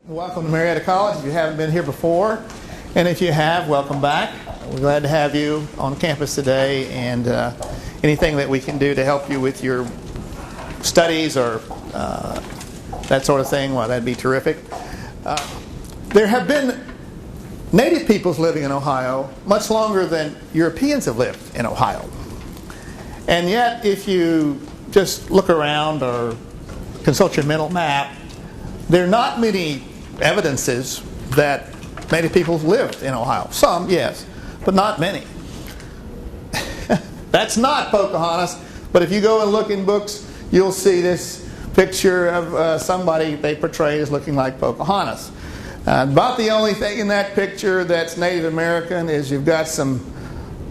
Welcome to Marietta College if you haven't been here before, and if you have, welcome back. We're glad to have you on campus today, and anything that we can do to help you with your studies or that sort of thing, well, that'd be terrific. There have been native peoples living in Ohio much longer than Europeans have lived in Ohio. And yet, if you just look around or consult your mental map, there are not many evidences that native peoples lived in Ohio. Some, yes, but not many. That's not Pocahontas, but if you go and look in books, you'll see this picture of somebody they portray as looking like Pocahontas. About the only thing in that picture that's Native American is you've got some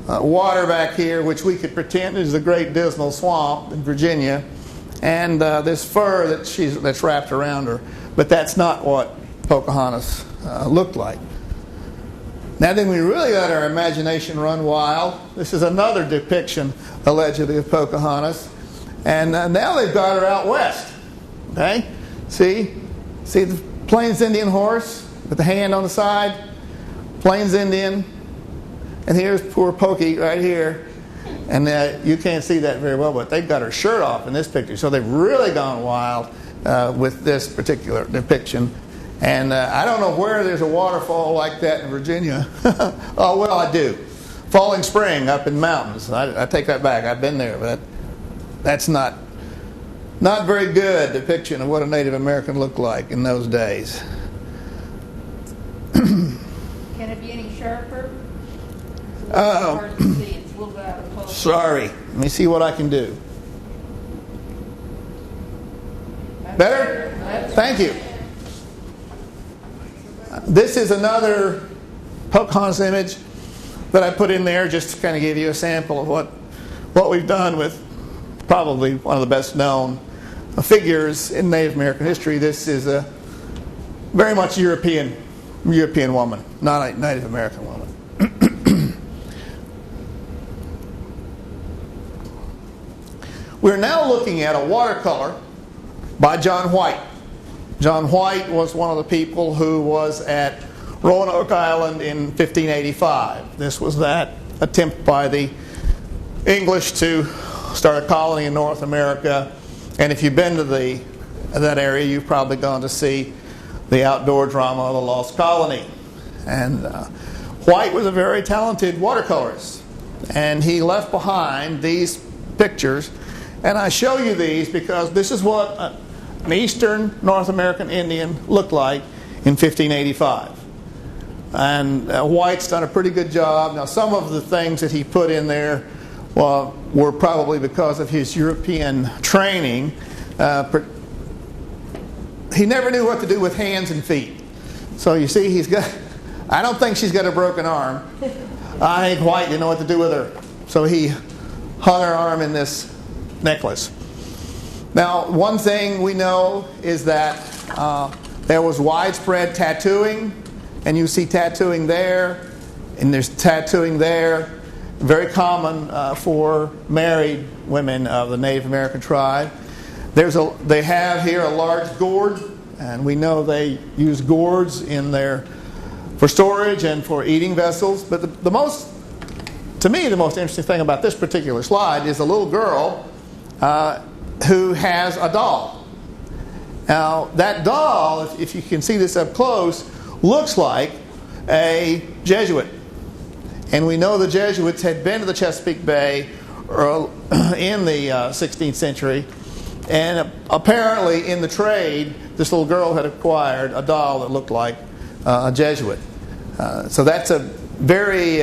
water back here, which we could pretend is the Great Dismal Swamp in Virginia, and this fur that's wrapped around her. But that's not what Pocahontas looked like. Now then, we really let our imagination run wild. This is another depiction, allegedly, of Pocahontas. And now they've got her out west. Okay? See the Plains Indian horse with the hand on the side? Plains Indian. And here's poor Pokey right here. And you can't see that very well, but they've got her shirt off in this picture. So they've really gone wild with this particular depiction. And I don't know where there's a waterfall like that in Virginia. Oh, well, I do. Falling Spring up in the mountains. I take that back. I've been there, but that's not very good depiction of what a Native American looked like in those days. Can it be any sharper? It's hard to see. It's a little bit out of focus. Sorry. Let me see what I can do. Better? Thank you. This is another Pocahontas image that I put in there just to kind of give you a sample of what we've done with probably one of the best known figures in Native American history. This is a very much European woman, not a Native American woman. We're now looking at a watercolor by John White. John White was one of the people who was at Roanoke Island in 1585. This was that attempt by the English to start a colony in North America. And if you've been to that area, you've probably gone to see the outdoor drama of the Lost Colony. And White was a very talented watercolorist. And he left behind these pictures. And I show you these because this is what an Eastern North American Indian looked like in 1585. And White's done a pretty good job. Now, some of the things that he put in there were probably because of his European training. He never knew what to do with hands and feet. So you see, I don't think she's got a broken arm. I think White didn't know what to do with her. So he hung her arm in this necklace. Now, one thing we know is that there was widespread tattooing, and you see tattooing there, and there's tattooing there. Very common for married women of the Native American tribe. They have here a large gourd, and we know they use gourds for storage and for eating vessels. But to me, the most interesting thing about this particular slide is a little girl who has a doll. Now, that doll, if you can see this up close, looks like a Jesuit. And we know the Jesuits had been to the Chesapeake Bay in the 16th century. And apparently, in the trade, this little girl had acquired a doll that looked like a Jesuit. So that's a very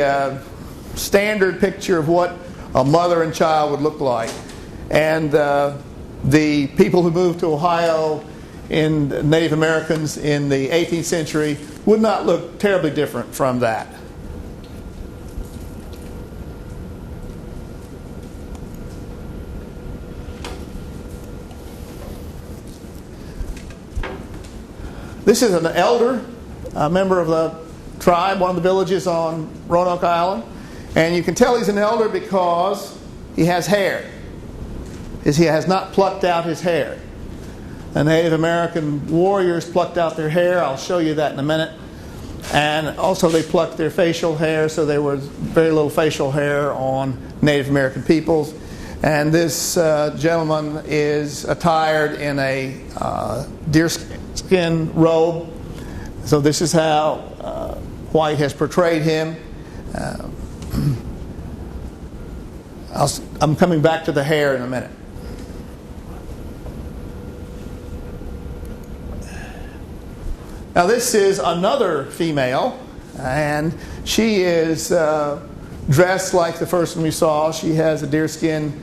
standard picture of what a mother and child would look like. And the people who moved to Ohio in Native Americans in the 18th century would not look terribly different from that. This is an elder, a member of the tribe, one of the villages on Roanoke Island. And you can tell he's an elder because he has hair. He has not plucked out his hair. The Native American warriors plucked out their hair. I'll show you that in a minute. And also they plucked their facial hair, so there was very little facial hair on Native American peoples. And this gentleman is attired in a deerskin robe. So this is how White has portrayed him. I'm coming back to the hair in a minute. Now this is another female, and she is dressed like the first one we saw. She has a deerskin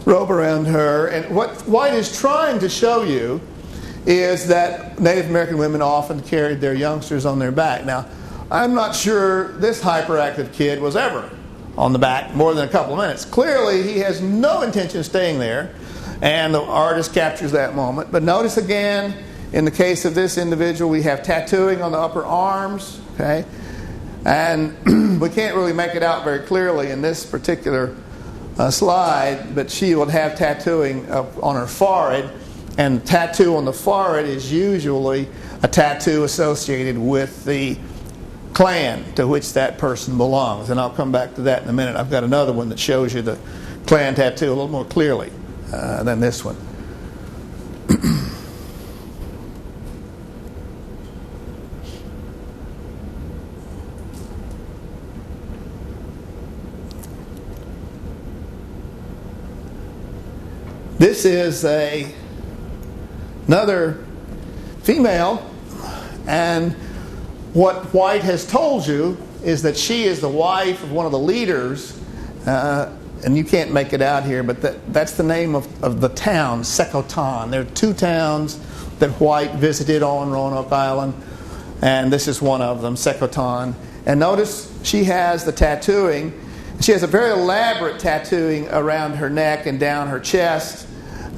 robe around her, and what White is trying to show you is that Native American women often carried their youngsters on their back. Now, I'm not sure this hyperactive kid was ever on the back more than a couple of minutes. Clearly, he has no intention of staying there, and the artist captures that moment. But notice again, in the case of this individual, we have tattooing on the upper arms, okay? And we can't really make it out very clearly in this particular slide, but she would have tattooing on her forehead, and tattoo on the forehead is usually a tattoo associated with the clan to which that person belongs. And I'll come back to that in a minute. I've got another one that shows you the clan tattoo a little more clearly than this one. This is another female, and what White has told you is that she is the wife of one of the leaders, and you can't make it out here, but that's the name of the town, Secotan. There are two towns that White visited on Roanoke Island, and this is one of them, Secotan. And notice she has the tattooing. She has a very elaborate tattooing around her neck and down her chest.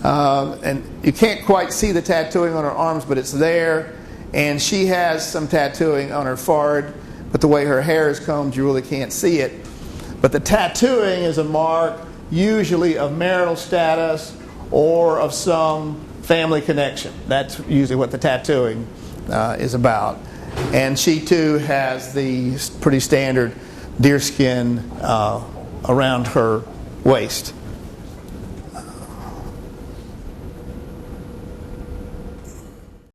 And you can't quite see the tattooing on her arms, but it's there. And she has some tattooing on her forehead, but the way her hair is combed, you really can't see it. But the tattooing is a mark usually of marital status or of some family connection. That's usually what the tattooing is about. And she too has the pretty standard deerskin around her waist.